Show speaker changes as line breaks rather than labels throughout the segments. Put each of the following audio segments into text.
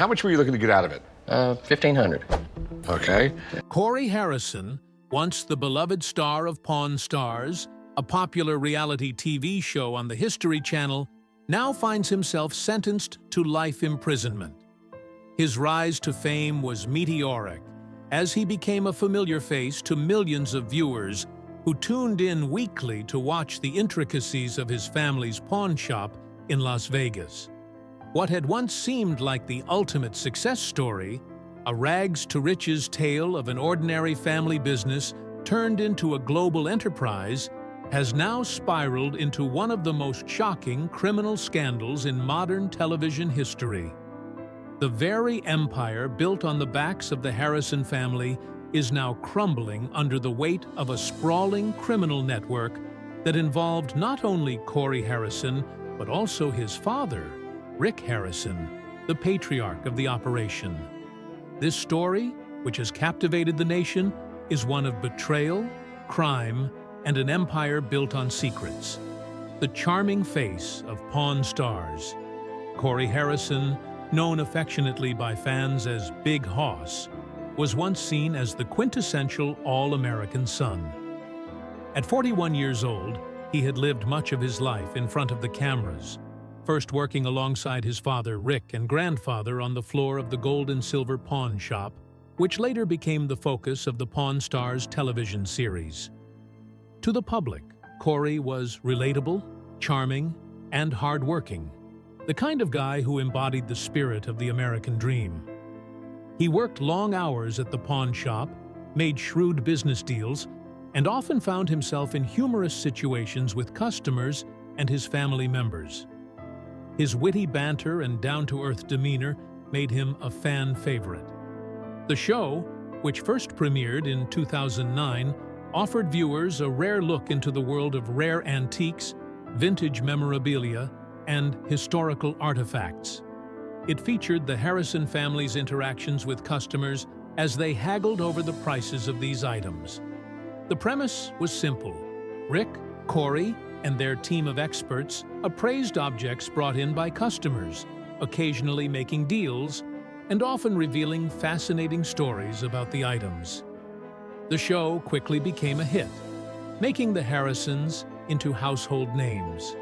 How much were you looking to get out of it?
1,500.
Okay.
Corey Harrison, once the beloved star of Pawn Stars, a popular reality TV show on the History Channel, now finds himself sentenced to life imprisonment. His rise to fame was meteoric, as he became a familiar face to millions of viewers who tuned in weekly to watch the intricacies of his family's pawn shop in Las Vegas. What had once seemed like the ultimate success story, a rags-to-riches tale of an ordinary family business turned into a global enterprise, has now spiraled into one of the most shocking criminal scandals in modern television history. The very empire built on the backs of the Harrison family is now crumbling under the weight of a sprawling criminal network that involved not only Corey Harrison, but also his father, Rick Harrison, the patriarch of the operation. This story, which has captivated the nation, is one of betrayal, crime, and an empire built on secrets. The charming face of Pawn Stars, Corey Harrison, known affectionately by fans as Big Hoss, was once seen as the quintessential all-American son. At 41 years old, he had lived much of his life in front of the cameras, first working alongside his father Rick and grandfather on the floor of the gold and silver pawn shop, which later became the focus of the Pawn Stars television series. To the public, Corey was relatable, charming, and hardworking, the kind of guy who embodied the spirit of the American dream. He worked long hours at the pawn shop, made shrewd business deals, and often found himself in humorous situations with customers and his family members. His witty banter and down-to-earth demeanor made him a fan favorite. The show, which first premiered in 2009, offered viewers a rare look into the world of rare antiques, vintage memorabilia, and historical artifacts. It featured the Harrison family's interactions with customers as they haggled over the prices of these items. The premise was simple. Rick, Corey, and their team of experts appraised objects brought in by customers, occasionally making deals, and often revealing fascinating stories about the items. The show quickly became a hit, making the Harrisons into household names.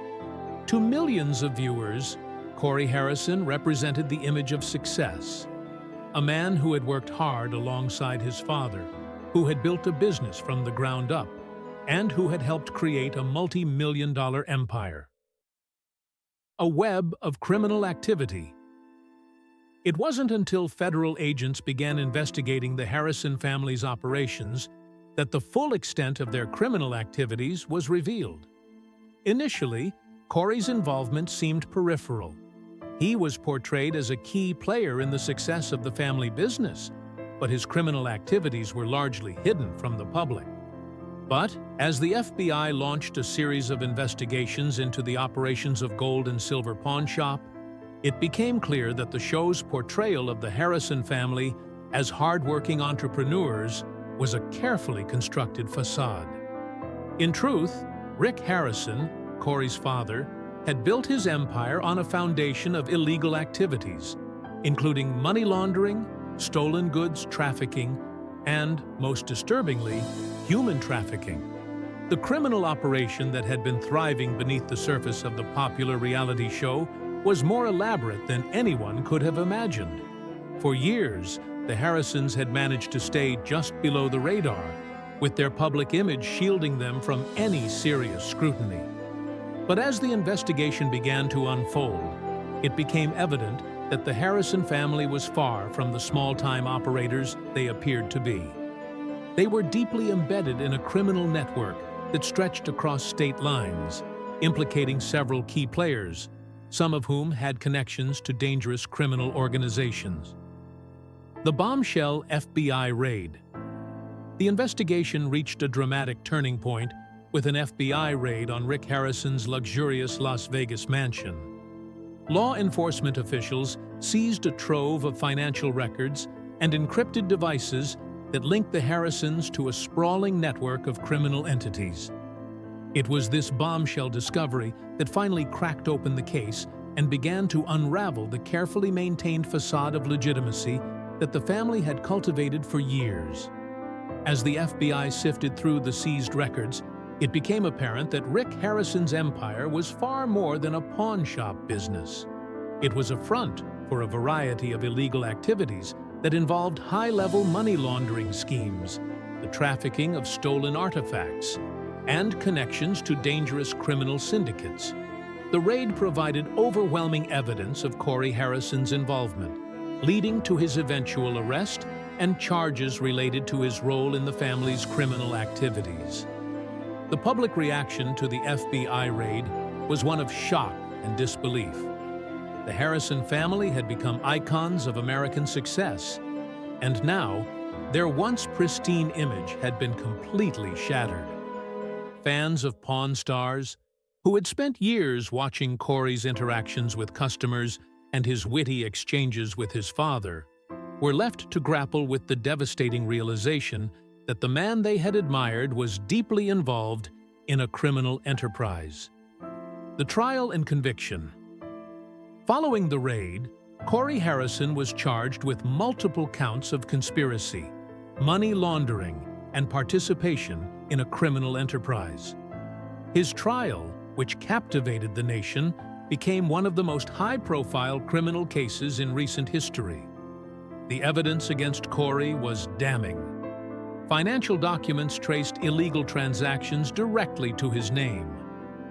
To millions of viewers, Corey Harrison represented the image of success, a man who had worked hard alongside his father, who had built a business from the ground up, and who had helped create a multi-million-dollar empire. A web of criminal activity. It wasn't until federal agents began investigating the Harrison family's operations that the full extent of their criminal activities was revealed. Initially, Corey's involvement seemed peripheral. He was portrayed as a key player in the success of the family business, but his criminal activities were largely hidden from the public. But as the FBI launched a series of investigations into the operations of gold and silver pawn shop, it became clear that the show's portrayal of the Harrison family as hardworking entrepreneurs was a carefully constructed facade. In truth, Rick Harrison, Corey's father, had built his empire on a foundation of illegal activities, including money laundering, stolen goods trafficking, and, most disturbingly, human trafficking. The criminal operation that had been thriving beneath the surface of the popular reality show was more elaborate than anyone could have imagined. For years, the Harrisons had managed to stay just below the radar, with their public image shielding them from any serious scrutiny. But as the investigation began to unfold, it became evident that the Harrison family was far from the small-time operators they appeared to be. They were deeply embedded in a criminal network that stretched across state lines, implicating several key players, some of whom had connections to dangerous criminal organizations. The bombshell FBI raid. The investigation reached a dramatic turning point with an FBI raid on Rick Harrison's luxurious Las Vegas mansion. Law enforcement officials seized a trove of financial records and encrypted devices that linked the Harrisons to a sprawling network of criminal entities. It was this bombshell discovery that finally cracked open the case and began to unravel the carefully maintained facade of legitimacy that the family had cultivated for years. As the FBI sifted through the seized records, it became apparent that Rick Harrison's empire was far more than a pawn shop business. It was a front for a variety of illegal activities that involved high-level money laundering schemes, the trafficking of stolen artifacts, and connections to dangerous criminal syndicates. The raid provided overwhelming evidence of Corey Harrison's involvement, leading to his eventual arrest and charges related to his role in the family's criminal activities. The public reaction to the FBI raid was one of shock and disbelief. The Harrison family had become icons of American success, and now their once pristine image had been completely shattered. Fans of Pawn Stars, who had spent years watching Corey's interactions with customers and his witty exchanges with his father, were left to grapple with the devastating realization that the man they had admired was deeply involved in a criminal enterprise. The trial and conviction. Following the raid, Corey Harrison was charged with multiple counts of conspiracy, money laundering, and participation in a criminal enterprise. His trial, which captivated the nation, became one of the most high-profile criminal cases in recent history. The evidence against Corey was damning. Financial documents traced illegal transactions directly to his name,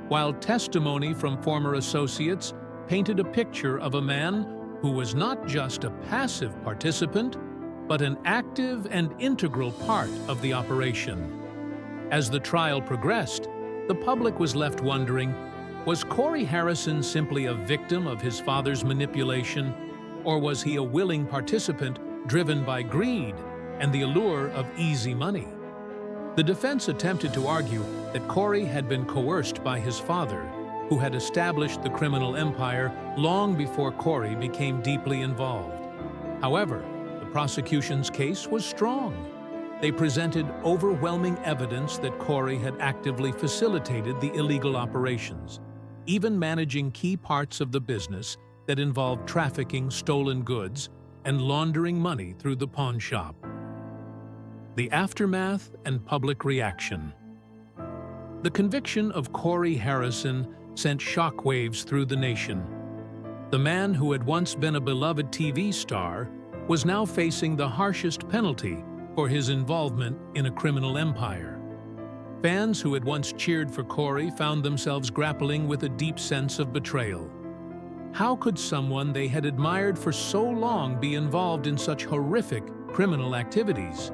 while testimony from former associates painted a picture of a man who was not just a passive participant, but an active and integral part of the operation. As the trial progressed, the public was left wondering, was Corey Harrison simply a victim of his father's manipulation, or was he a willing participant driven by greed and the allure of easy money? The defense attempted to argue that Corey had been coerced by his father, who had established the criminal empire long before Corey became deeply involved. However, the prosecution's case was strong. They presented overwhelming evidence that Corey had actively facilitated the illegal operations, even managing key parts of the business that involved trafficking stolen goods and laundering money through the pawn shop. The aftermath and public reaction. The conviction of Corey Harrison sent shockwaves through the nation. The man who had once been a beloved TV star was now facing the harshest penalty for his involvement in a criminal empire. Fans who had once cheered for Corey found themselves grappling with a deep sense of betrayal. How could someone they had admired for so long be involved in such horrific criminal activities?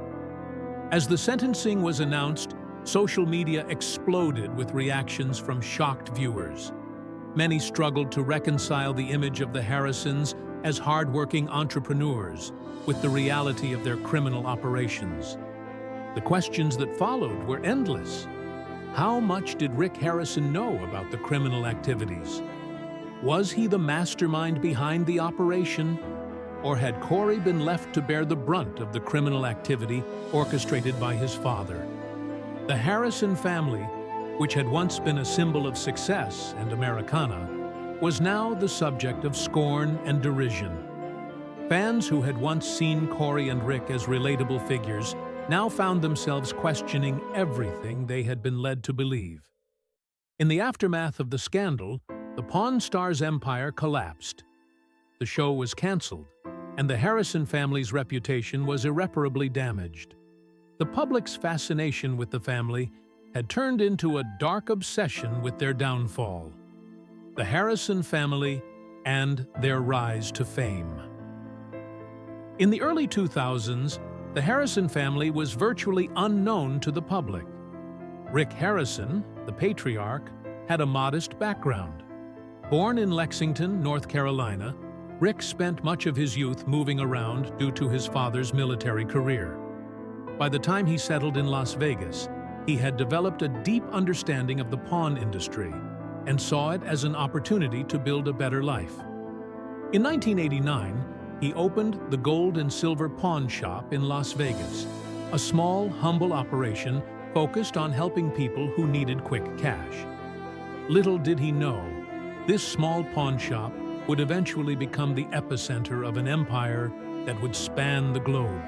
As the sentencing was announced, social media exploded with reactions from shocked viewers. Many struggled to reconcile the image of the Harrisons as hard-working entrepreneurs with the reality of their criminal operations. The questions that followed were endless. How much did Rick Harrison know about the criminal activities? Was he the mastermind behind the operation? Or had Corey been left to bear the brunt of the criminal activity orchestrated by his father? The Harrison family, which had once been a symbol of success and Americana, was now the subject of scorn and derision. Fans who had once seen Corey and Rick as relatable figures now found themselves questioning everything they had been led to believe. In the aftermath of the scandal, the Pawn Stars empire collapsed. The show was canceled, and the Harrison family's reputation was irreparably damaged. The public's fascination with the family had turned into a dark obsession with their downfall. The Harrison family and their rise to fame. In the early 2000s, the Harrison family was virtually unknown to the public. Rick Harrison, the patriarch, had a modest background. Born in Lexington, North Carolina, Rick spent much of his youth moving around due to his father's military career. By the time he settled in Las Vegas, he had developed a deep understanding of the pawn industry and saw it as an opportunity to build a better life. In 1989, he opened the Gold and Silver Pawn Shop in Las Vegas, a small, humble operation focused on helping people who needed quick cash. Little did he know, this small pawn shop would eventually become the epicenter of an empire that would span the globe.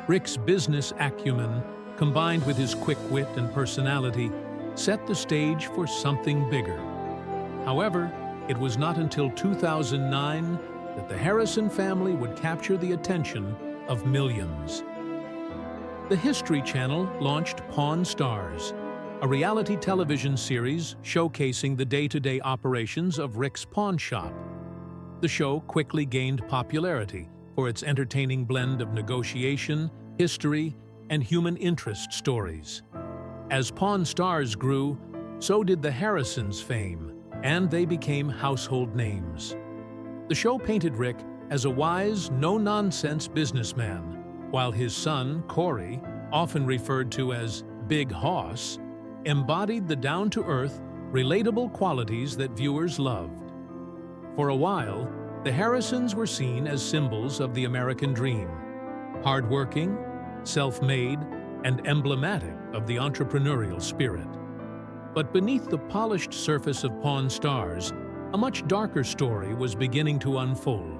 Rick's business acumen, combined with his quick wit and personality, set the stage for something bigger. However, it was not until 2009 that the Harrison family would capture the attention of millions. The History Channel launched Pawn Stars, a reality television series showcasing the day-to-day operations of Rick's pawn shop. The show quickly gained popularity for its entertaining blend of negotiation, history, and human interest stories. As Pawn Stars grew, so did the Harrisons' fame, and they became household names. The show painted Rick as a wise, no-nonsense businessman, while his son, Corey, often referred to as Big Hoss, embodied the down-to-earth, relatable qualities that viewers loved. For a while, the Harrisons were seen as symbols of the American dream, hardworking, self-made, and emblematic of the entrepreneurial spirit. But beneath the polished surface of Pawn Stars, a much darker story was beginning to unfold.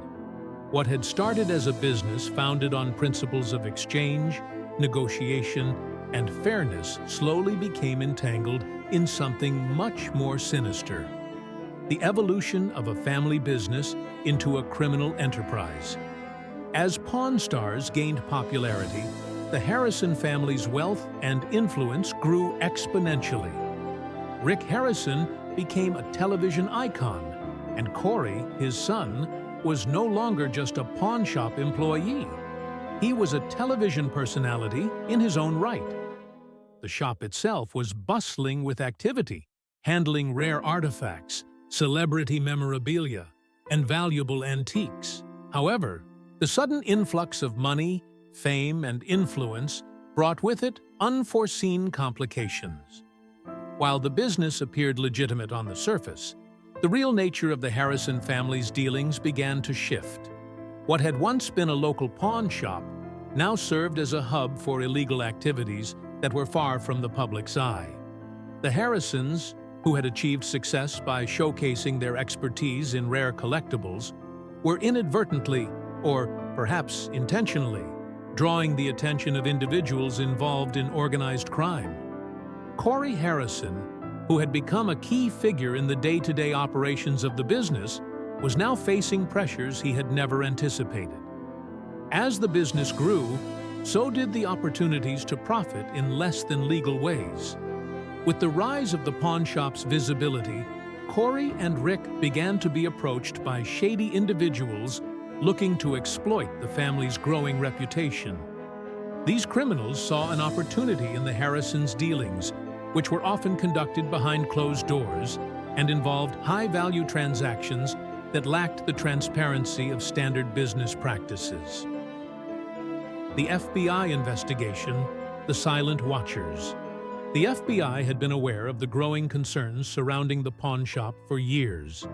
What had started as a business founded on principles of exchange, negotiation, and fairness slowly became entangled in something much more sinister: the evolution of a family business into a criminal enterprise. As Pawn Stars gained popularity, the Harrison family's wealth and influence grew exponentially. Rick Harrison became a television icon, and Corey, his son, was no longer just a pawn shop employee. He was a television personality in his own right. The shop itself was bustling with activity, handling rare artifacts, celebrity memorabilia, and valuable antiques. However, the sudden influx of money, fame, and influence brought with it unforeseen complications. While the business appeared legitimate on the surface, the real nature of the Harrison family's dealings began to shift. What had once been a local pawn shop now served as a hub for illegal activities that were far from the public's eye. The Harrisons, who had achieved success by showcasing their expertise in rare collectibles, were inadvertently, or perhaps intentionally, drawing the attention of individuals involved in organized crime. Corey Harrison, who had become a key figure in the day-to-day operations of the business, was now facing pressures he had never anticipated. As the business grew, so did the opportunities to profit in less than legal ways. With the rise of the pawn shop's visibility, Corey and Rick began to be approached by shady individuals looking to exploit the family's growing reputation. These criminals saw an opportunity in the Harrisons' dealings, which were often conducted behind closed doors and involved high-value transactions that lacked the transparency of standard business practices. The FBI investigation, the Silent Watchers. The FBI had been aware of the growing concerns surrounding the pawn shop for years.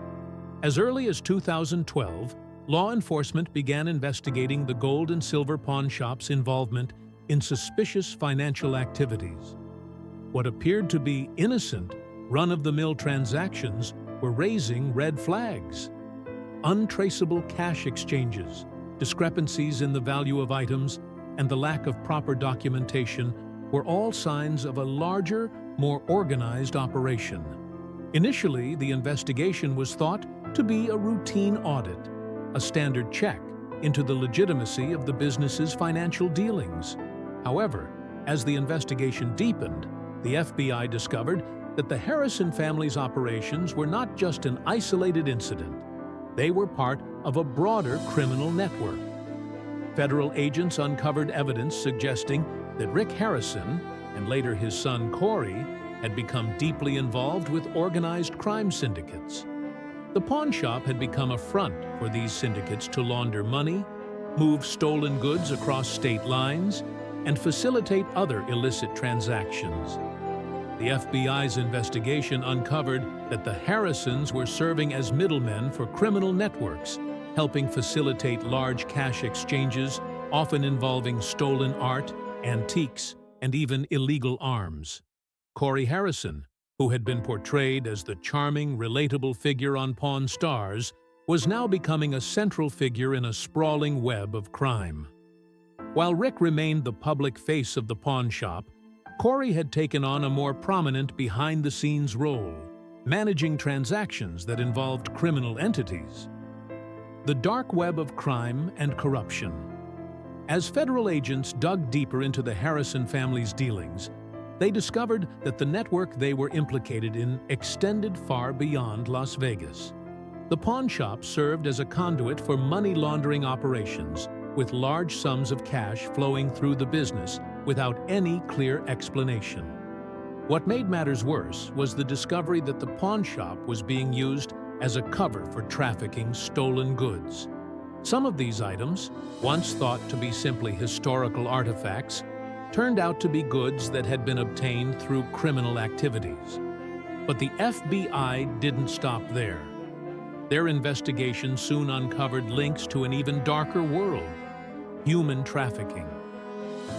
As early as 2012, law enforcement began investigating the gold and silver pawn shop's involvement in suspicious financial activities. What appeared to be innocent, run-of-the-mill transactions were raising red flags. Untraceable cash exchanges, discrepancies in the value of items, and the lack of proper documentation were all signs of a larger, more organized operation. Initially, the investigation was thought to be a routine audit, a standard check into the legitimacy of the business's financial dealings. However, as the investigation deepened, the FBI discovered that the Harrison family's operations were not just an isolated incident. They were part of a broader criminal network. Federal agents uncovered evidence suggesting that Rick Harrison, and later his son Corey, had become deeply involved with organized crime syndicates. The pawn shop had become a front for these syndicates to launder money, move stolen goods across state lines, and facilitate other illicit transactions. The FBI's investigation uncovered that the Harrisons were serving as middlemen for criminal networks, helping facilitate large cash exchanges, often involving stolen art, antiques, and even illegal arms. Corey Harrison, who had been portrayed as the charming, relatable figure on Pawn Stars, was now becoming a central figure in a sprawling web of crime. While Rick remained the public face of the pawn shop, Corey had taken on a more prominent behind-the-scenes role, managing transactions that involved criminal entities. The dark web of crime and corruption. As federal agents dug deeper into the Harrison family's dealings, they discovered that the network they were implicated in extended far beyond Las Vegas. The pawn shop served as a conduit for money laundering operations, with large sums of cash flowing through the business without any clear explanation. What made matters worse was the discovery that the pawn shop was being used as a cover for trafficking stolen goods. Some of these items, once thought to be simply historical artifacts, turned out to be goods that had been obtained through criminal activities. But the FBI didn't stop there. Their investigation soon uncovered links to an even darker world: human trafficking.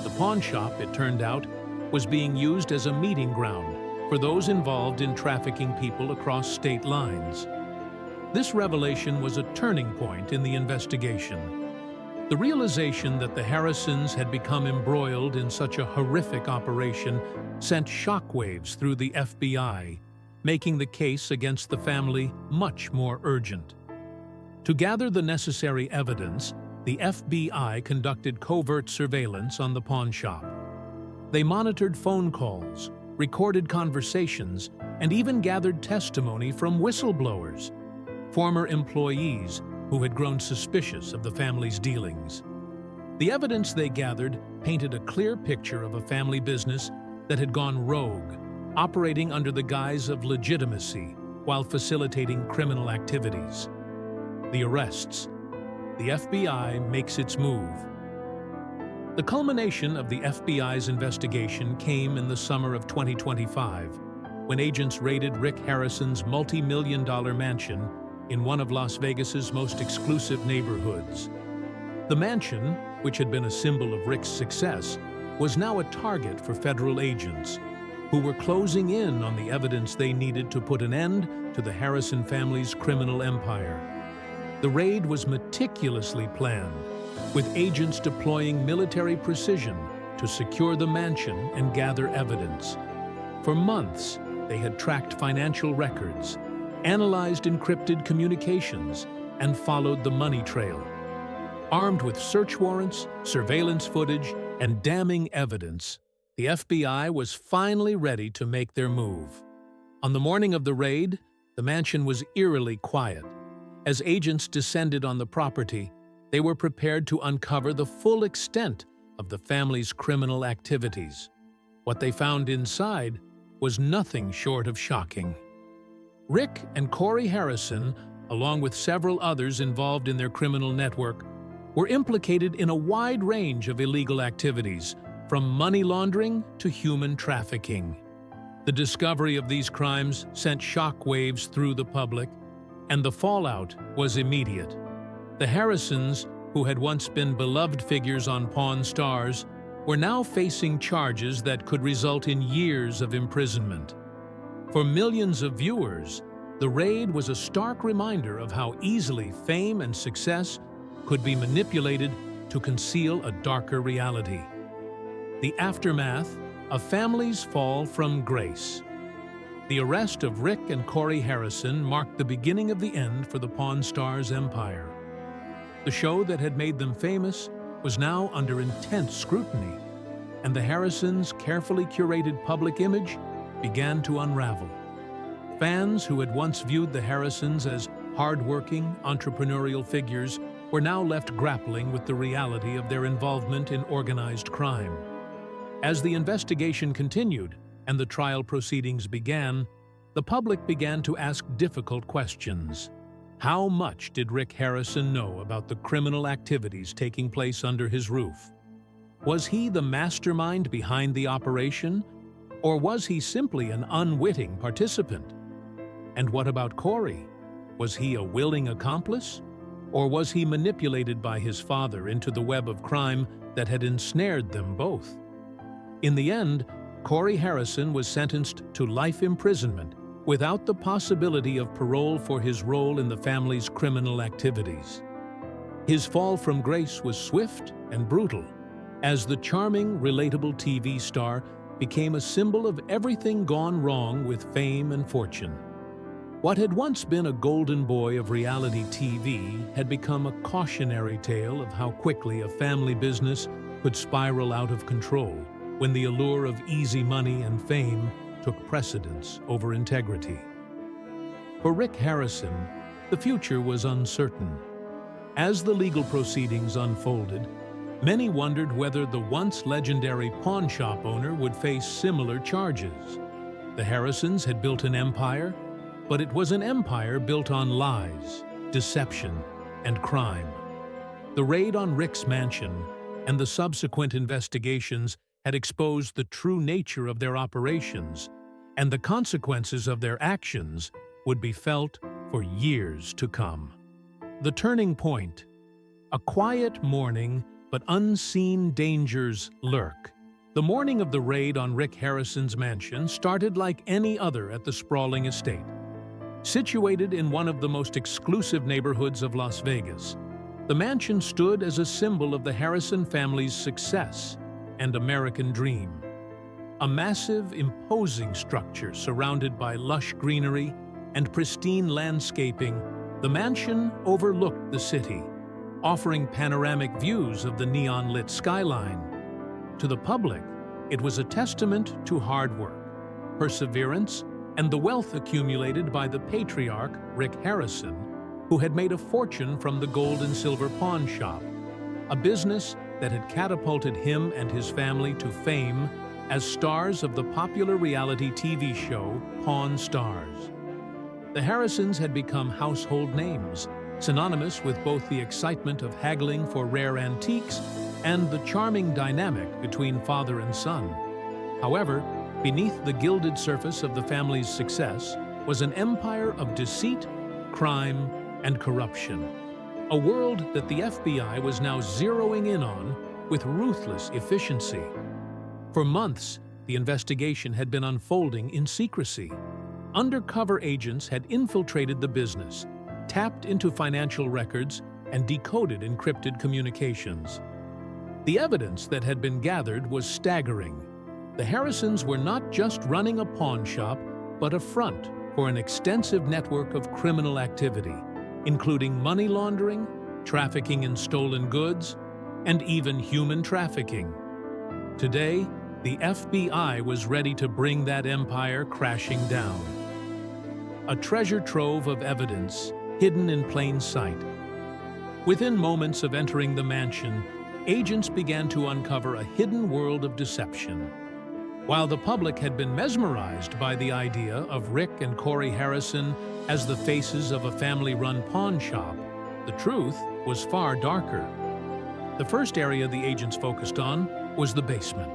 The pawn shop, it turned out, was being used as a meeting ground for those involved in trafficking people across state lines. This revelation was a turning point in the investigation. The realization that the Harrisons had become embroiled in such a horrific operation sent shockwaves through the FBI, making the case against the family much more urgent. To gather the necessary evidence, the FBI conducted covert surveillance on the pawn shop. They monitored phone calls, recorded conversations, and even gathered testimony from whistleblowers, former employees who had grown suspicious of the family's dealings. The evidence they gathered painted a clear picture of a family business that had gone rogue, operating under the guise of legitimacy while facilitating criminal activities. The arrests. The FBI makes its move. The culmination of the FBI's investigation came in the summer of 2025, when agents raided Rick Harrison's multi-million-dollar mansion in one of Las Vegas's most exclusive neighborhoods. The mansion, which had been a symbol of Rick's success, was now a target for federal agents, who were closing in on the evidence they needed to put an end to the Harrison family's criminal empire. The raid was meticulously planned, with agents deploying military precision to secure the mansion and gather evidence. For months, they had tracked financial records, analyzed encrypted communications, and followed the money trail. Armed with search warrants, surveillance footage, and damning evidence, the FBI was finally ready to make their move. On the morning of the raid, the mansion was eerily quiet. As agents descended on the property, they were prepared to uncover the full extent of the family's criminal activities. What they found inside was nothing short of shocking. Rick and Corey Harrison, along with several others involved in their criminal network, were implicated in a wide range of illegal activities, from money laundering to human trafficking. The discovery of these crimes sent shockwaves through the public, and the fallout was immediate. The Harrisons, who had once been beloved figures on Pawn Stars, were now facing charges that could result in years of imprisonment. For millions of viewers, the raid was a stark reminder of how easily fame and success could be manipulated to conceal a darker reality. The aftermath: a family's fall from grace. The arrest of Rick and Corey Harrison marked the beginning of the end for the Pawn Stars empire. The show that had made them famous was now under intense scrutiny, and the Harrisons' carefully curated public image began to unravel. Fans who had once viewed the Harrisons as hard-working, entrepreneurial figures were now left grappling with the reality of their involvement in organized crime. As the investigation continued and the trial proceedings began, the public began to ask difficult questions. How much did Rick Harrison know about the criminal activities taking place under his roof? Was he the mastermind behind the operation, or was he simply an unwitting participant? And what about Corey? Was he a willing accomplice, or was he manipulated by his father into the web of crime that had ensnared them both? In the end, Corey Harrison was sentenced to life imprisonment without the possibility of parole for his role in the family's criminal activities. His fall from grace was swift and brutal, as the charming, relatable TV star became a symbol of everything gone wrong with fame and fortune. What had once been a golden boy of reality TV had become a cautionary tale of how quickly a family business could spiral out of control when the allure of easy money and fame took precedence over integrity. For Rick Harrison, the future was uncertain. As the legal proceedings unfolded, many wondered whether the once legendary pawn shop owner would face similar charges. The Harrisons had built an empire, but it was an empire built on lies, deception, and crime. The raid on Rick's mansion and the subsequent investigations had exposed the true nature of their operations, and the consequences of their actions would be felt for years to come. The turning point. A quiet morning, but unseen dangers lurk. The morning of the raid on Rick Harrison's mansion started like any other at the sprawling estate. Situated in one of the most exclusive neighborhoods of Las Vegas, the mansion stood as a symbol of the Harrison family's success and American dream. A massive, imposing structure surrounded by lush greenery and pristine landscaping, the mansion overlooked the city, offering panoramic views of the neon-lit skyline. To the public, it was a testament to hard work, perseverance, and the wealth accumulated by the patriarch, Rick Harrison, who had made a fortune from the gold and silver pawn shop, a business that had catapulted him and his family to fame as stars of the popular reality TV show Pawn Stars. The Harrisons had become household names, synonymous with both the excitement of haggling for rare antiques and the charming dynamic between father and son. However, beneath the gilded surface of the family's success was an empire of deceit, crime, and corruption. A world that the FBI was now zeroing in on with ruthless efficiency. For months, the investigation had been unfolding in secrecy. Undercover agents had infiltrated the business, tapped into financial records, and decoded encrypted communications. The evidence that had been gathered was staggering. The Harrisons were not just running a pawn shop, but a front for an extensive network of criminal activity, including money laundering, trafficking in stolen goods, and even human trafficking. Today, the FBI was ready to bring that empire crashing down. A treasure trove of evidence hidden in plain sight. Within moments of entering the mansion, agents began to uncover a hidden world of deception. While the public had been mesmerized by the idea of Rick and Corey Harrison as the faces of a family-run pawn shop, the truth was far darker. The first area the agents focused on was the basement,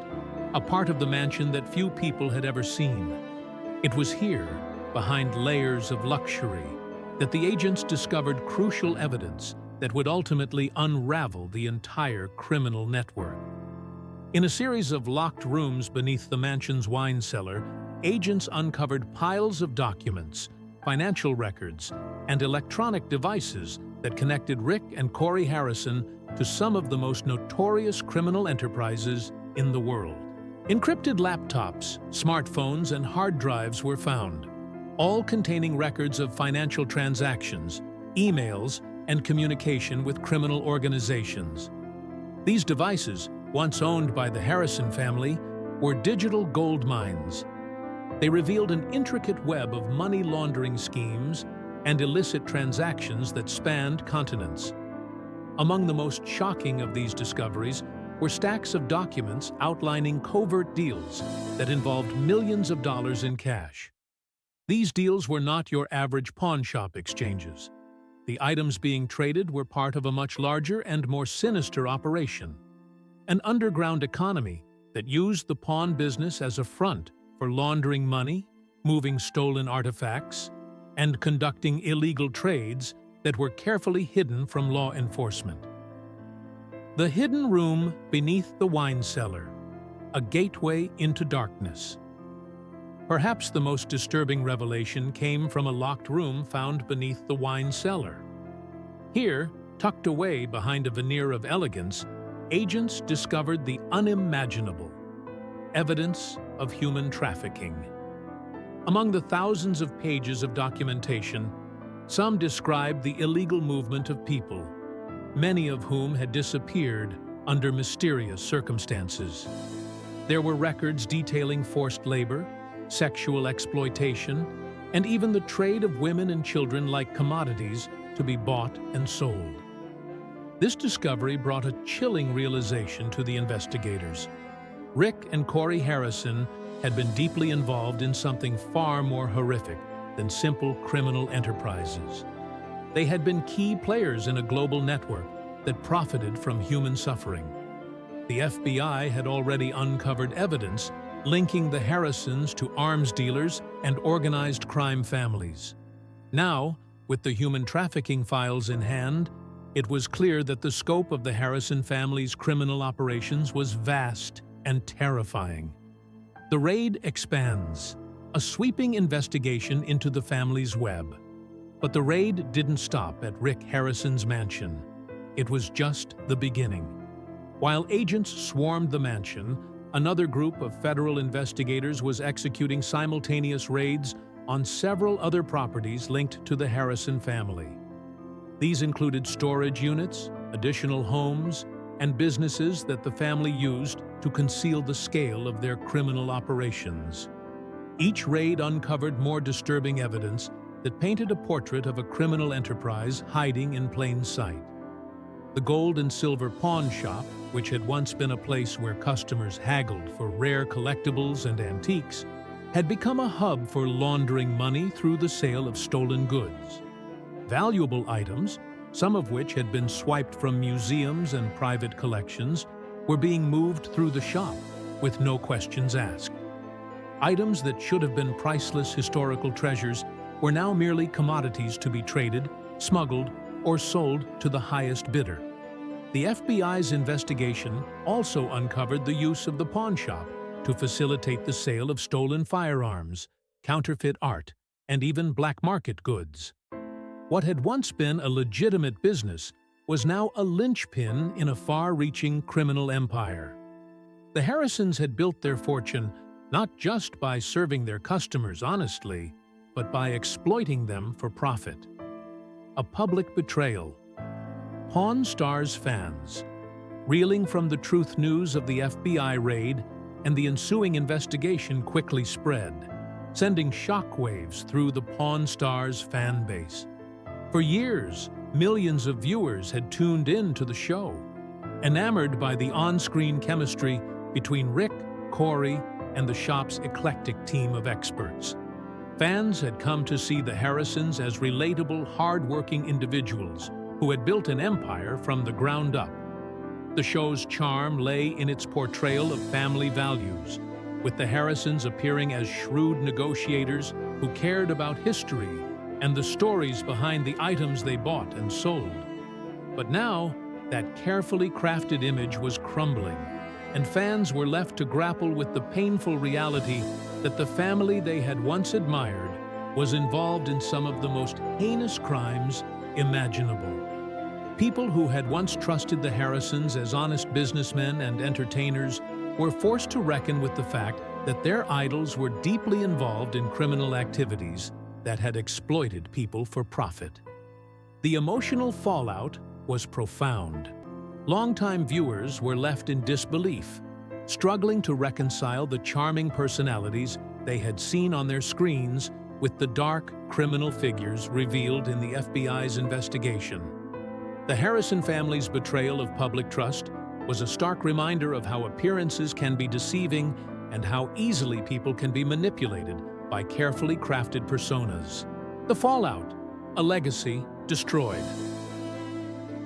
a part of the mansion that few people had ever seen. It was here, behind layers of luxury, that the agents discovered crucial evidence that would ultimately unravel the entire criminal network. In a series of locked rooms beneath the mansion's wine cellar, agents uncovered piles of documents, financial records, and electronic devices that connected Rick and Corey Harrison to some of the most notorious criminal enterprises in the world. Encrypted laptops, smartphones, and hard drives were found, all containing records of financial transactions, emails, and communication with criminal organizations. These devices, once owned by the Harrison family, were digital gold mines. They revealed an intricate web of money laundering schemes and illicit transactions that spanned continents. Among the most shocking of these discoveries were stacks of documents outlining covert deals that involved millions of dollars in cash. These deals were not your average pawn shop exchanges. The items being traded were part of a much larger and more sinister operation, an underground economy that used the pawn business as a front for laundering money, moving stolen artifacts, and conducting illegal trades that were carefully hidden from law enforcement. The hidden room beneath the wine cellar, a gateway into darkness. Perhaps the most disturbing revelation came from a locked room found beneath the wine cellar. Here, tucked away behind a veneer of elegance, agents discovered the unimaginable: evidence of human trafficking. Among the thousands of pages of documentation, some described the illegal movement of people, many of whom had disappeared under mysterious circumstances. There were records detailing forced labor, sexual exploitation, and even the trade of women and children like commodities to be bought and sold. This discovery brought a chilling realization to the investigators. Rick and Corey Harrison had been deeply involved in something far more horrific than simple criminal enterprises. They had been key players in a global network that profited from human suffering. The FBI had already uncovered evidence linking the Harrisons to arms dealers and organized crime families. Now, with the human trafficking files in hand, it was clear that the scope of the Harrison family's criminal operations was vast and terrifying. The raid expands, a sweeping investigation into the family's web. But the raid didn't stop at Rick Harrison's mansion. It was just the beginning. While agents swarmed the mansion, another group of federal investigators was executing simultaneous raids on several other properties linked to the Harrison family. These included storage units, additional homes, and businesses that the family used to conceal the scale of their criminal operations. Each raid uncovered more disturbing evidence that painted a portrait of a criminal enterprise hiding in plain sight. The gold and silver pawn shop, which had once been a place where customers haggled for rare collectibles and antiques, had become a hub for laundering money through the sale of stolen goods. Valuable items, some of which had been swiped from museums and private collections, were being moved through the shop with no questions asked. Items that should have been priceless historical treasures were now merely commodities to be traded, smuggled, or sold to the highest bidder. The FBI's investigation also uncovered the use of the pawn shop to facilitate the sale of stolen firearms, counterfeit art, and even black market goods. What had once been a legitimate business was now a linchpin in a far-reaching criminal empire. The Harrisons had built their fortune not just by serving their customers honestly, but by exploiting them for profit. A public betrayal. Pawn Stars fans, reeling from the truth news of the FBI raid and the ensuing investigation, quickly spread, sending shockwaves through the Pawn Stars fan base. For years, millions of viewers had tuned in to the show, enamored by the on-screen chemistry between Rick, Corey, and the shop's eclectic team of experts. Fans had come to see the Harrisons as relatable, hard-working individuals who had built an empire from the ground up. The show's charm lay in its portrayal of family values, with the Harrisons appearing as shrewd negotiators who cared about history and the stories behind the items they bought and sold. But now, that carefully crafted image was crumbling, and fans were left to grapple with the painful reality that the family they had once admired was involved in some of the most heinous crimes imaginable. People who had once trusted the Harrisons as honest businessmen and entertainers were forced to reckon with the fact that their idols were deeply involved in criminal activities that had exploited people for profit. The emotional fallout was profound. Longtime viewers were left in disbelief, struggling to reconcile the charming personalities they had seen on their screens with the dark criminal figures revealed in the FBI's investigation. The Harrison family's betrayal of public trust was a stark reminder of how appearances can be deceiving and how easily people can be manipulated by carefully crafted personas. The fallout, a legacy destroyed.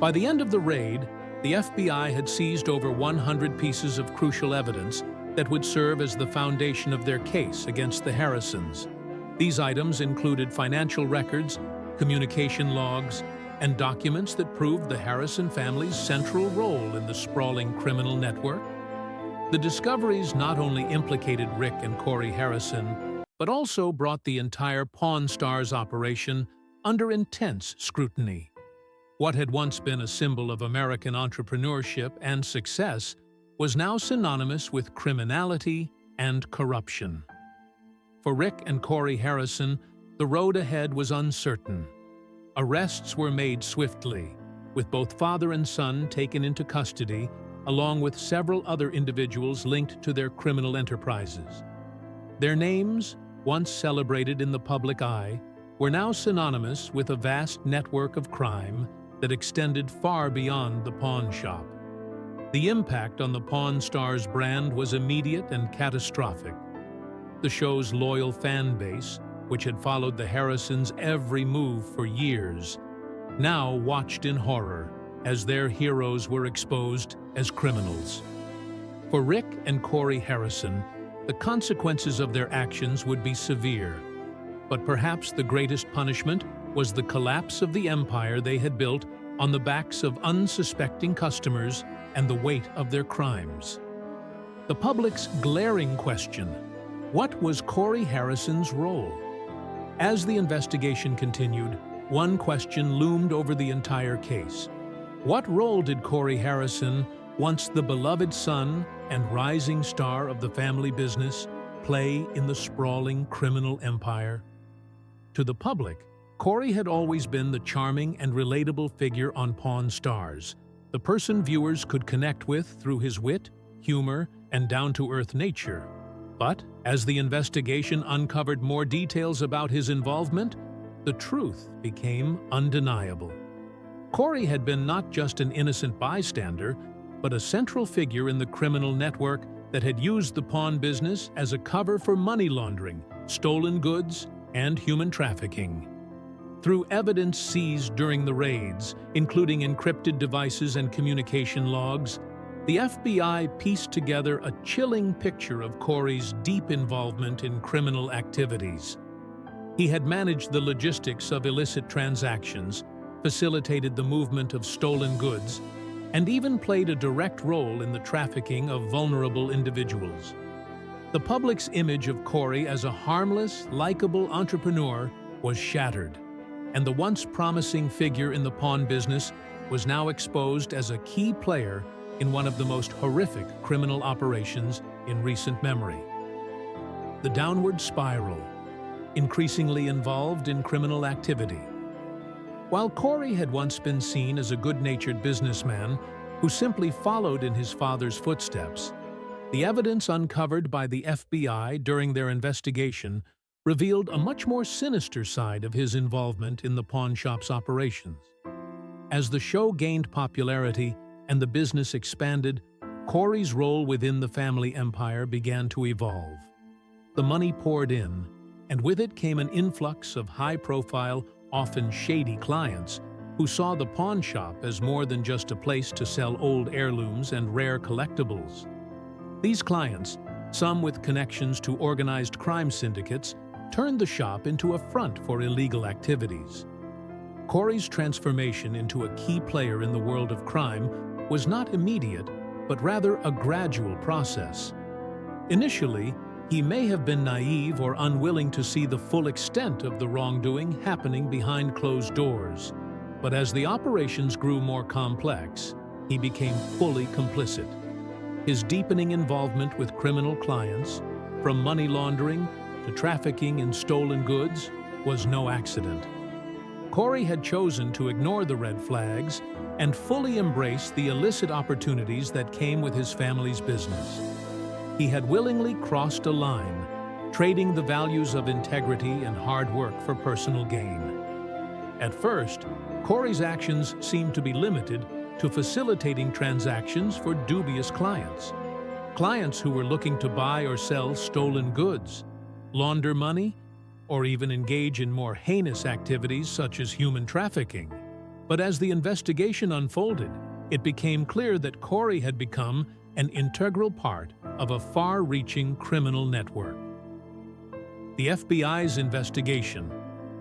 By the end of the raid, the FBI had seized over 100 pieces of crucial evidence that would serve as the foundation of their case against the Harrisons. These items included financial records, communication logs, and documents that proved the Harrison family's central role in the sprawling criminal network. The discoveries not only implicated Rick and Corey Harrison, but also brought the entire Pawn Stars operation under intense scrutiny. What had once been a symbol of American entrepreneurship and success was now synonymous with criminality and corruption. For Rick and Corey Harrison, the road ahead was uncertain. Arrests were made swiftly, with both father and son taken into custody, along with several other individuals linked to their criminal enterprises. Their names, once celebrated in the public eye, were now synonymous with a vast network of crime that extended far beyond the pawn shop. The impact on the Pawn Stars brand was immediate and catastrophic. The show's loyal fan base, which had followed the Harrisons' every move for years, now watched in horror as their heroes were exposed as criminals. For Rick and Corey Harrison, the consequences of their actions would be severe. But perhaps the greatest punishment was the collapse of the empire they had built on the backs of unsuspecting customers and the weight of their crimes. The public's glaring question: what was Corey Harrison's role? As the investigation continued, one question loomed over the entire case. What role did Corey Harrison, once the beloved son and rising star of the family business, play in the sprawling criminal empire? To the public, Corey had always been the charming and relatable figure on Pawn Stars, the person viewers could connect with through his wit, humor, and down-to-earth nature. But as the investigation uncovered more details about his involvement, the truth became undeniable. Corey had been not just an innocent bystander, but a central figure in the criminal network that had used the pawn business as a cover for money laundering, stolen goods, and human trafficking. Through evidence seized during the raids, including encrypted devices and communication logs, the FBI pieced together a chilling picture of Corey's deep involvement in criminal activities. He had managed the logistics of illicit transactions, facilitated the movement of stolen goods, and even played a direct role in the trafficking of vulnerable individuals. The public's image of Corey as a harmless, likable entrepreneur was shattered, and the once promising figure in the pawn business was now exposed as a key player in one of the most horrific criminal operations in recent memory. The downward spiral, increasingly involved in criminal activity. While Corey had once been seen as a good-natured businessman who simply followed in his father's footsteps, the evidence uncovered by the FBI during their investigation revealed a much more sinister side of his involvement in the pawn shop's operations. As the show gained popularity and the business expanded, Corey's role within the family empire began to evolve. The money poured in, and with it came an influx of high-profile, often shady clients who saw the pawn shop as more than just a place to sell old heirlooms and rare collectibles. These clients, some with connections to organized crime syndicates, turned the shop into a front for illegal activities. Corey's transformation into a key player in the world of crime was not immediate, but rather a gradual process. Initially, he may have been naive or unwilling to see the full extent of the wrongdoing happening behind closed doors. But as the operations grew more complex, he became fully complicit. His deepening involvement with criminal clients, from money laundering to trafficking in stolen goods, was no accident. Corey had chosen to ignore the red flags and fully embrace the illicit opportunities that came with his family's business. He had willingly crossed a line, trading the values of integrity and hard work for personal gain. At first, Corey's actions seemed to be limited to facilitating transactions for dubious clients who were looking to buy or sell stolen goods, launder money, or even engage in more heinous activities such as human trafficking. But as the investigation unfolded, it became clear that Corey had become an integral part of a far-reaching criminal network. The FBI's investigation: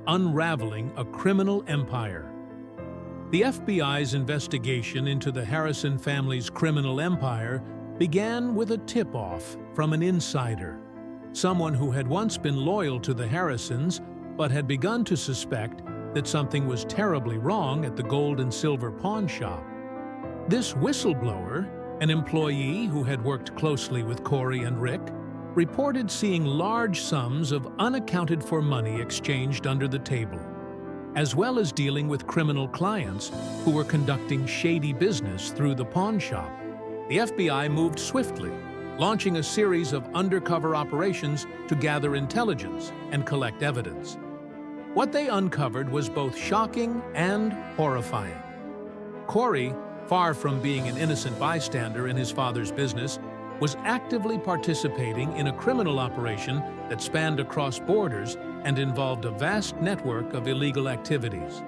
unraveling a criminal empire. The FBI's investigation into the Harrison family's criminal empire began with a tip-off from an insider. someone who had once been loyal to the Harrisons but had begun to suspect that something was terribly wrong at the gold and silver pawn shop. This whistleblower, an employee who had worked closely with Corey and Rick, reported seeing large sums of unaccounted-for money exchanged under the table, as well as dealing with criminal clients who were conducting shady business through the pawn shop. The FBI moved swiftly, launching a series of undercover operations to gather intelligence and collect evidence. What they uncovered was both shocking and horrifying. Corey, far from being an innocent bystander in his father's business, was actively participating in a criminal operation that spanned across borders and involved a vast network of illegal activities.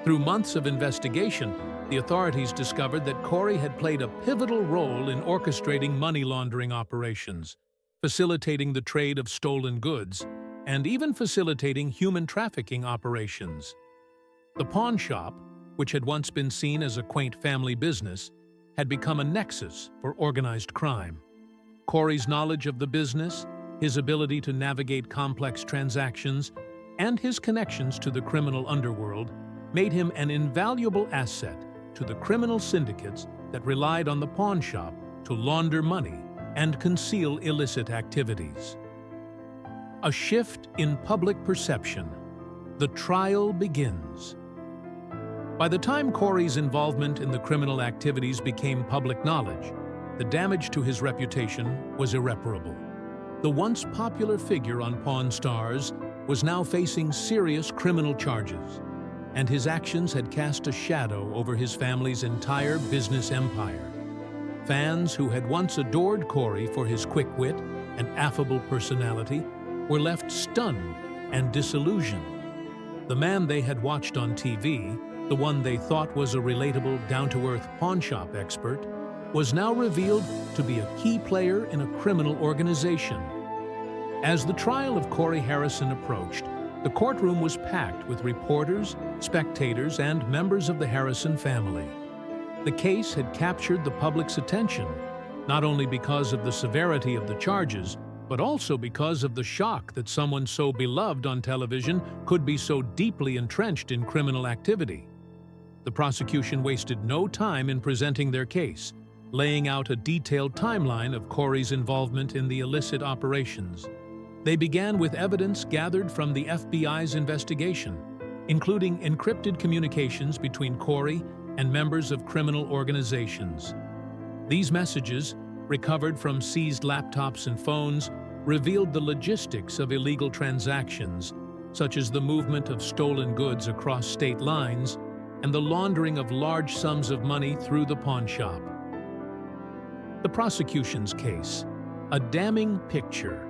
Through months of investigation, the authorities discovered that Corey had played a pivotal role in orchestrating money laundering operations, facilitating the trade of stolen goods, and even facilitating human trafficking operations. The pawn shop, which had once been seen as a quaint family business, had become a nexus for organized crime. Corey's knowledge of the business, his ability to navigate complex transactions, and his connections to the criminal underworld made him an invaluable asset to the criminal syndicates that relied on the pawn shop to launder money and conceal illicit activities. A shift in public perception. The trial begins. By the time Corey's involvement in the criminal activities became public knowledge, the damage to his reputation was irreparable. The once popular figure on Pawn Stars was now facing serious criminal charges, and his actions had cast a shadow over his family's entire business empire. Fans who had once adored Corey for his quick wit and affable personality were left stunned and disillusioned. The man they had watched on TV, the one they thought was a relatable, down-to-earth pawnshop expert, was now revealed to be a key player in a criminal organization. As the trial of Corey Harrison approached, the courtroom was packed with reporters, spectators, and members of the Harrison family. The case had captured the public's attention, not only because of the severity of the charges, but also because of the shock that someone so beloved on television could be so deeply entrenched in criminal activity. The prosecution wasted no time in presenting their case, laying out a detailed timeline of Corey's involvement in the illicit operations. They began with evidence gathered from the FBI's investigation, including encrypted communications between Corey and members of criminal organizations. These messages, recovered from seized laptops and phones, revealed the logistics of illegal transactions, such as the movement of stolen goods across state lines and the laundering of large sums of money through the pawn shop. The prosecution's case, a damning picture.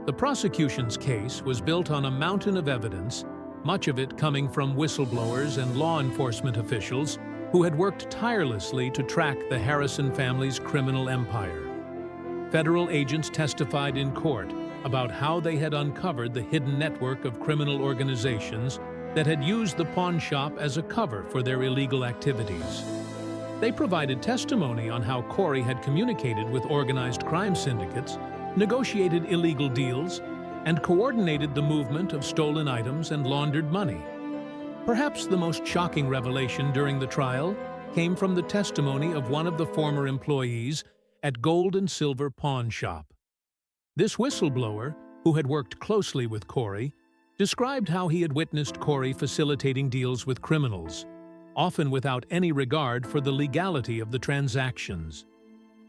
The prosecution's case was built on a mountain of evidence, much of it coming from whistleblowers and law enforcement officials who had worked tirelessly to track the Harrison family's criminal empire. Federal agents testified in court about how they had uncovered the hidden network of criminal organizations that had used the pawn shop as a cover for their illegal activities. They provided testimony on how Corey had communicated with organized crime syndicates, negotiated illegal deals, and coordinated the movement of stolen items and laundered money. Perhaps the most shocking revelation during the trial came from the testimony of one of the former employees at Gold and Silver Pawn Shop. This whistleblower, who had worked closely with Corey, described how he had witnessed Corey facilitating deals with criminals, often without any regard for the legality of the transactions.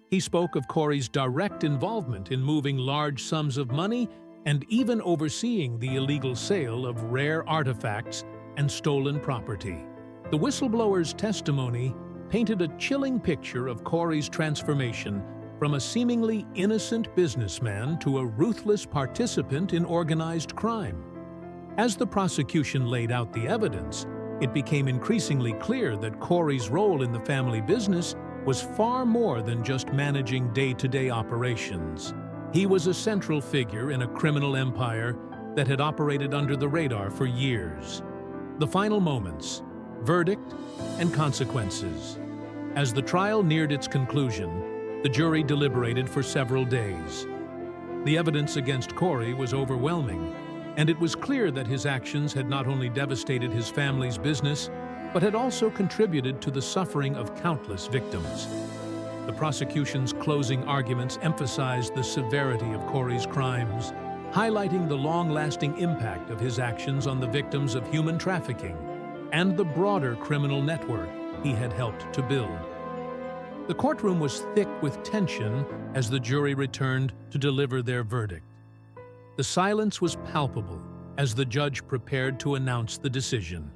He spoke of Corey's direct involvement in moving large sums of money and even overseeing the illegal sale of rare artifacts and stolen property. The whistleblower's testimony painted a chilling picture of Corey's transformation from a seemingly innocent businessman to a ruthless participant in organized crime. As the prosecution laid out the evidence, it became increasingly clear that Corey's role in the family business was far more than just managing day-to-day operations. He was a central figure in a criminal empire that had operated under the radar for years. The final moments, verdict, and consequences. As the trial neared its conclusion, the jury deliberated for several days. The evidence against Corey was overwhelming, and it was clear that his actions had not only devastated his family's business, but had also contributed to the suffering of countless victims. The prosecution's closing arguments emphasized the severity of Corey's crimes, highlighting the long-lasting impact of his actions on the victims of human trafficking and the broader criminal network he had helped to build. The courtroom was thick with tension as the jury returned to deliver their verdict. The silence was palpable as the judge prepared to announce the decision.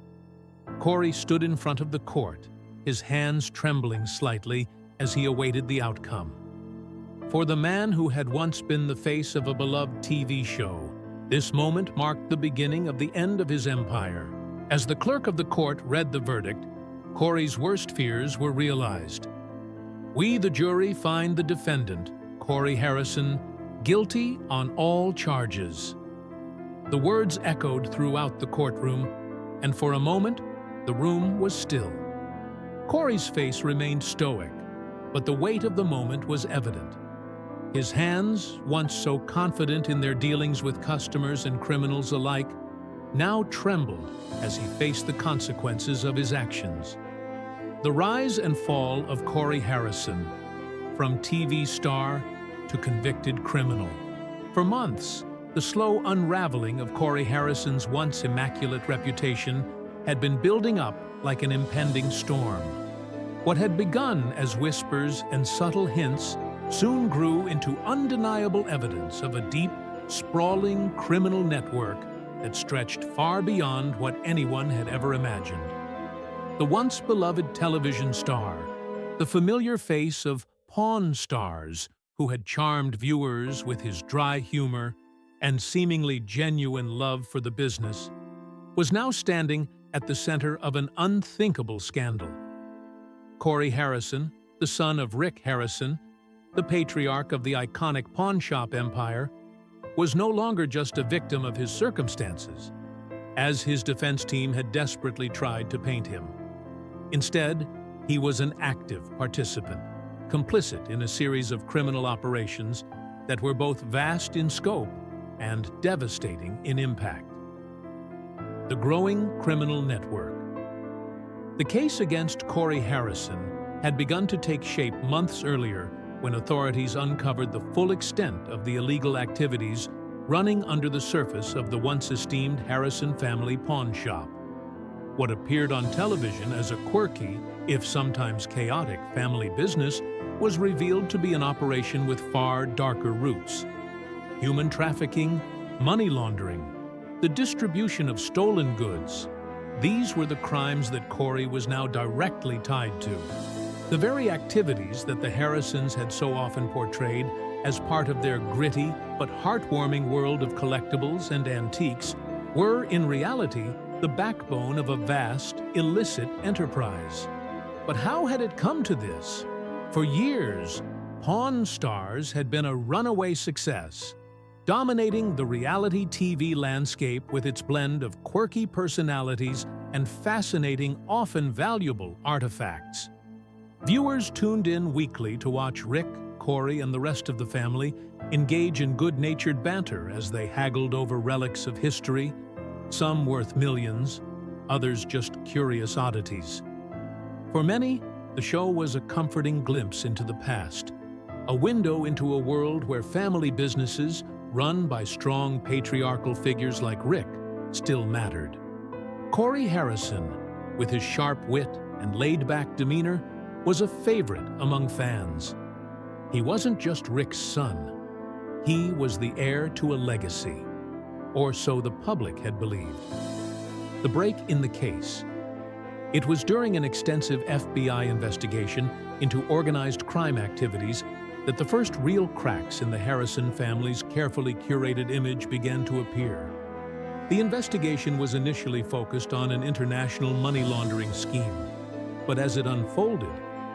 Corey stood in front of the court, his hands trembling slightly as he awaited the outcome. For the man who had once been the face of a beloved TV show, this moment marked the beginning of the end of his empire. As the clerk of the court read the verdict, Corey's worst fears were realized. "We, the jury, find the defendant, Corey Harrison, guilty on all charges." The words echoed throughout the courtroom, and for a moment, the room was still. Corey's face remained stoic, but the weight of the moment was evident. His hands, once so confident in their dealings with customers and criminals alike, now trembled as he faced the consequences of his actions. The rise and fall of Corey Harrison, from TV star to convicted criminal. For months, the slow unraveling of Corey Harrison's once immaculate reputation had been building up like an impending storm. What had begun as whispers and subtle hints soon grew into undeniable evidence of a deep, sprawling criminal network that stretched far beyond what anyone had ever imagined. The once beloved television star, the familiar face of Pawn Stars, who had charmed viewers with his dry humor and seemingly genuine love for the business, was now standing at the center of an unthinkable scandal. Corey Harrison, the son of Rick Harrison, the patriarch of the iconic pawnshop empire, was no longer just a victim of his circumstances, as his defense team had desperately tried to paint him. Instead, he was an active participant, complicit in a series of criminal operations that were both vast in scope and devastating in impact. The growing criminal network. The case against Corey Harrison had begun to take shape months earlier when authorities uncovered the full extent of the illegal activities running under the surface of the once esteemed Harrison family pawn shop. What appeared on television as a quirky, if sometimes chaotic, family business was revealed to be an operation with far darker roots. Human trafficking, money laundering, the distribution of stolen goods. These were the crimes that Corey was now directly tied to. The very activities that the Harrisons had so often portrayed as part of their gritty but heartwarming world of collectibles and antiques were, in reality, the backbone of a vast, illicit enterprise. But how had it come to this? For years, Pawn Stars had been a runaway success, dominating the reality TV landscape with its blend of quirky personalities and fascinating, often valuable artifacts. Viewers tuned in weekly to watch Rick, Corey, and the rest of the family engage in good-natured banter as they haggled over relics of history, some worth millions, others just curious oddities. For many, the show was a comforting glimpse into the past, a window into a world where family businesses, run by strong patriarchal figures like Rick, still mattered. Corey Harrison, with his sharp wit and laid-back demeanor, was a favorite among fans. He wasn't just Rick's son. He was the heir to a legacy, or so the public had believed. The break in the case. It was during an extensive FBI investigation into organized crime activities that the first real cracks in the Harrison family's carefully curated image began to appear. The investigation was initially focused on an international money laundering scheme, but as it unfolded,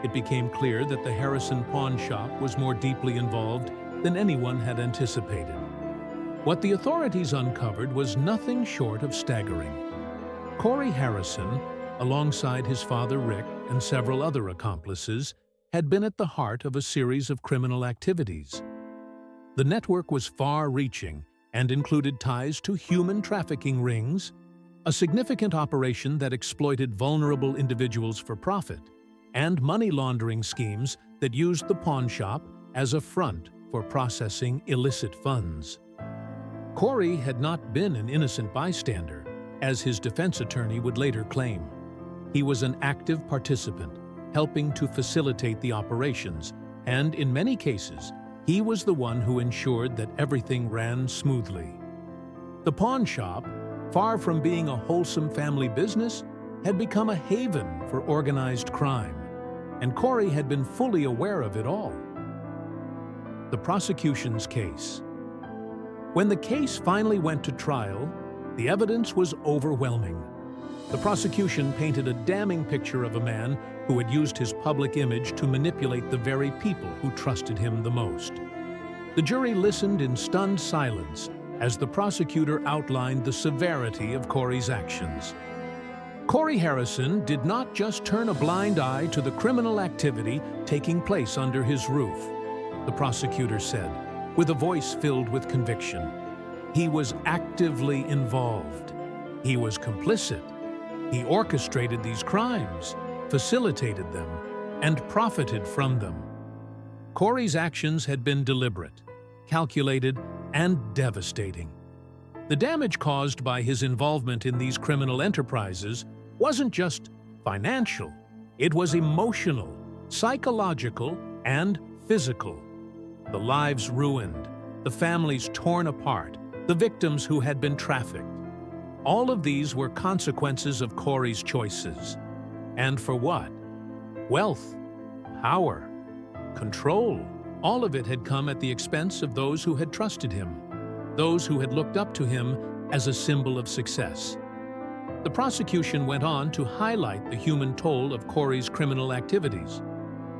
it became clear that the Harrison pawn shop was more deeply involved than anyone had anticipated. What the authorities uncovered was nothing short of staggering. Corey Harrison, alongside his father Rick and several other accomplices, had been at the heart of a series of criminal activities. The network was far-reaching and included ties to human trafficking rings, a significant operation that exploited vulnerable individuals for profit, and money laundering schemes that used the pawnshop as a front for processing illicit funds. Corey had not been an innocent bystander, as his defense attorney would later claim. He was an active participant, helping to facilitate the operations, and in many cases, he was the one who ensured that everything ran smoothly. The pawnshop, far from being a wholesome family business, had become a haven for organized crime, and Corey had been fully aware of it all. The prosecution's case. When the case finally went to trial, the evidence was overwhelming. The prosecution painted a damning picture of a man who had used his public image to manipulate the very people who trusted him the most. The jury listened in stunned silence as the prosecutor outlined the severity of Corey's actions. Corey Harrison did not just turn a blind eye to the criminal activity taking place under his roof, the prosecutor said, with a voice filled with conviction. He was actively involved. He was complicit. He orchestrated these crimes, facilitated them, and profited from them. Corey's actions had been deliberate, calculated, and devastating. The damage caused by his involvement in these criminal enterprises wasn't just financial. It was emotional, psychological, and physical. The lives ruined, the families torn apart, the victims who had been trafficked. All of these were consequences of Corey's choices. And for what? Wealth, power, control. All of it had come at the expense of those who had trusted him, those who had looked up to him as a symbol of success. The prosecution went on to highlight the human toll of Corey's criminal activities.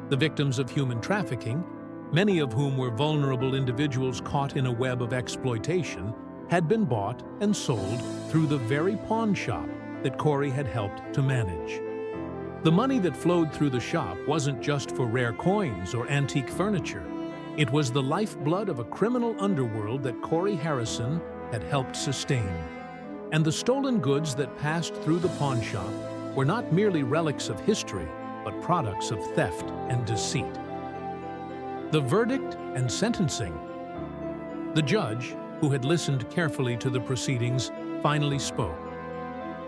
The victims of human trafficking, many of whom were vulnerable individuals caught in a web of exploitation, had been bought and sold through the very pawn shop that Corey had helped to manage. The money that flowed through the shop wasn't just for rare coins or antique furniture. It was the lifeblood of a criminal underworld that Corey Harrison had helped sustain. And the stolen goods that passed through the pawn shop were not merely relics of history, but products of theft and deceit. The verdict and sentencing. The judge, who had listened carefully to the proceedings, finally spoke.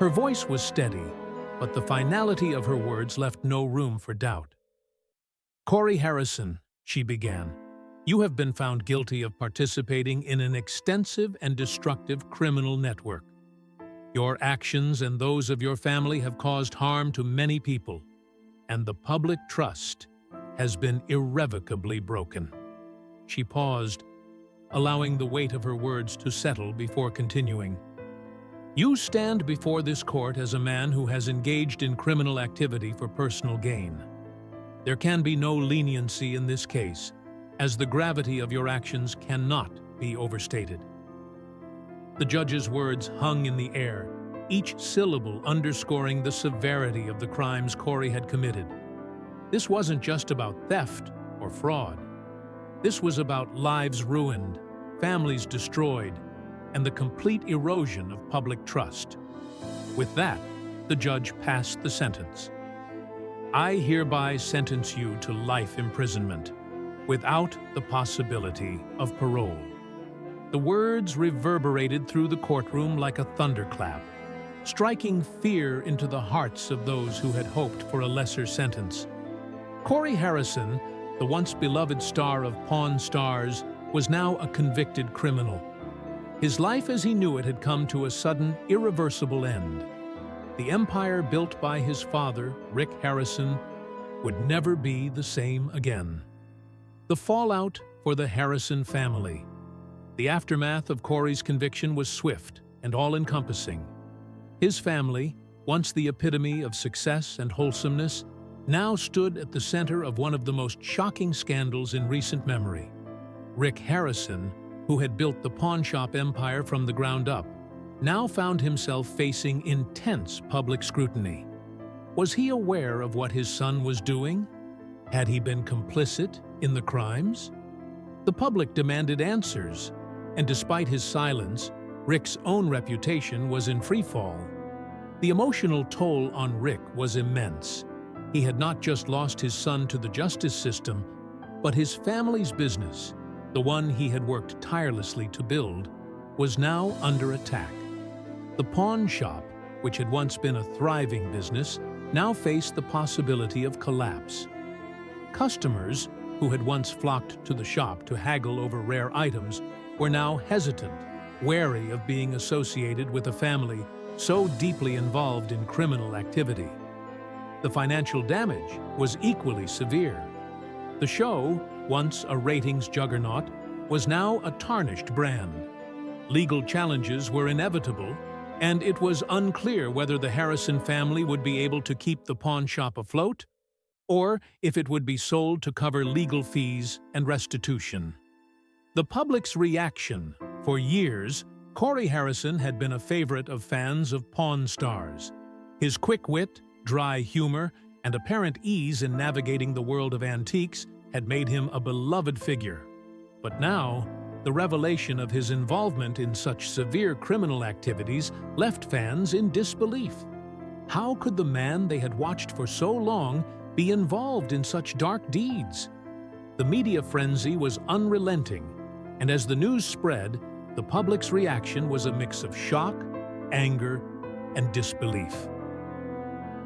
Her voice was steady, but the finality of her words left no room for doubt. "Corey Harrison," she began, "you have been found guilty of participating in an extensive and destructive criminal network. Your actions and those of your family have caused harm to many people, and the public trust has been irrevocably broken." She paused, allowing the weight of her words to settle before continuing. "You stand before this court as a man who has engaged in criminal activity for personal gain. There can be no leniency in this case, as the gravity of your actions cannot be overstated." The judge's words hung in the air, each syllable underscoring the severity of the crimes Corey had committed. This wasn't just about theft or fraud. This was about lives ruined, families destroyed, and the complete erosion of public trust. With that, the judge passed the sentence. "I hereby sentence you to life imprisonment, without the possibility of parole." The words reverberated through the courtroom like a thunderclap, striking fear into the hearts of those who had hoped for a lesser sentence. Corey Harrison, the once beloved star of Pawn Stars, was now a convicted criminal. His life as he knew it had come to a sudden, irreversible end. The empire built by his father, Rick Harrison, would never be the same again. The fallout for the Harrison family. The aftermath of Corey's conviction was swift and all-encompassing. His family, once the epitome of success and wholesomeness, now stood at the center of one of the most shocking scandals in recent memory. Rick Harrison, who had built the pawnshop empire from the ground up, now found himself facing intense public scrutiny. Was he aware of what his son was doing? Had he been complicit in the crimes? The public demanded answers, and despite his silence, Rick's own reputation was in freefall. The emotional toll on Rick was immense. He had not just lost his son to the justice system, but his family's business, the one he had worked tirelessly to build, was now under attack. The pawn shop, which had once been a thriving business, now faced the possibility of collapse. Customers, who had once flocked to the shop to haggle over rare items, were now hesitant, wary of being associated with a family so deeply involved in criminal activity. The financial damage was equally severe. The show, once a ratings juggernaut, was now a tarnished brand. Legal challenges were inevitable, and it was unclear whether the Harrison family would be able to keep the pawn shop afloat, or if it would be sold to cover legal fees and restitution. The public's reaction. For years, Corey Harrison had been a favorite of fans of Pawn Stars. His quick wit, dry humor, and apparent ease in navigating the world of antiques had made him a beloved figure. But now, the revelation of his involvement in such severe criminal activities left fans in disbelief. How could the man they had watched for so long be involved in such dark deeds? The media frenzy was unrelenting, and as the news spread, the public's reaction was a mix of shock, anger, and disbelief.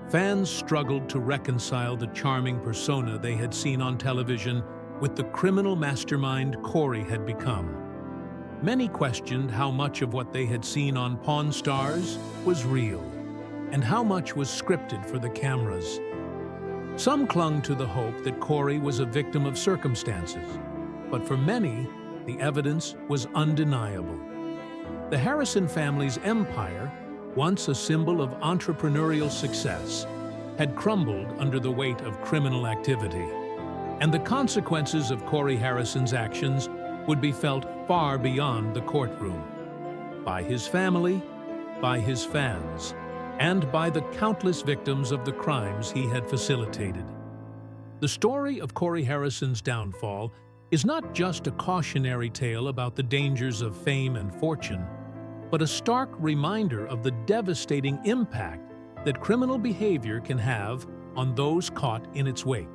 Fans struggled to reconcile the charming persona they had seen on television with the criminal mastermind Corey had become. Many questioned how much of what they had seen on Pawn Stars was real, and how much was scripted for the cameras. Some clung to the hope that Corey was a victim of circumstances, but for many, the evidence was undeniable. The Harrison family's empire, once a symbol of entrepreneurial success, had crumbled under the weight of criminal activity, and the consequences of Corey Harrison's actions would be felt far beyond the courtroom. By his family, by his fans, and by the countless victims of the crimes he had facilitated. The story of Corey Harrison's downfall is not just a cautionary tale about the dangers of fame and fortune, but a stark reminder of the devastating impact that criminal behavior can have on those caught in its wake.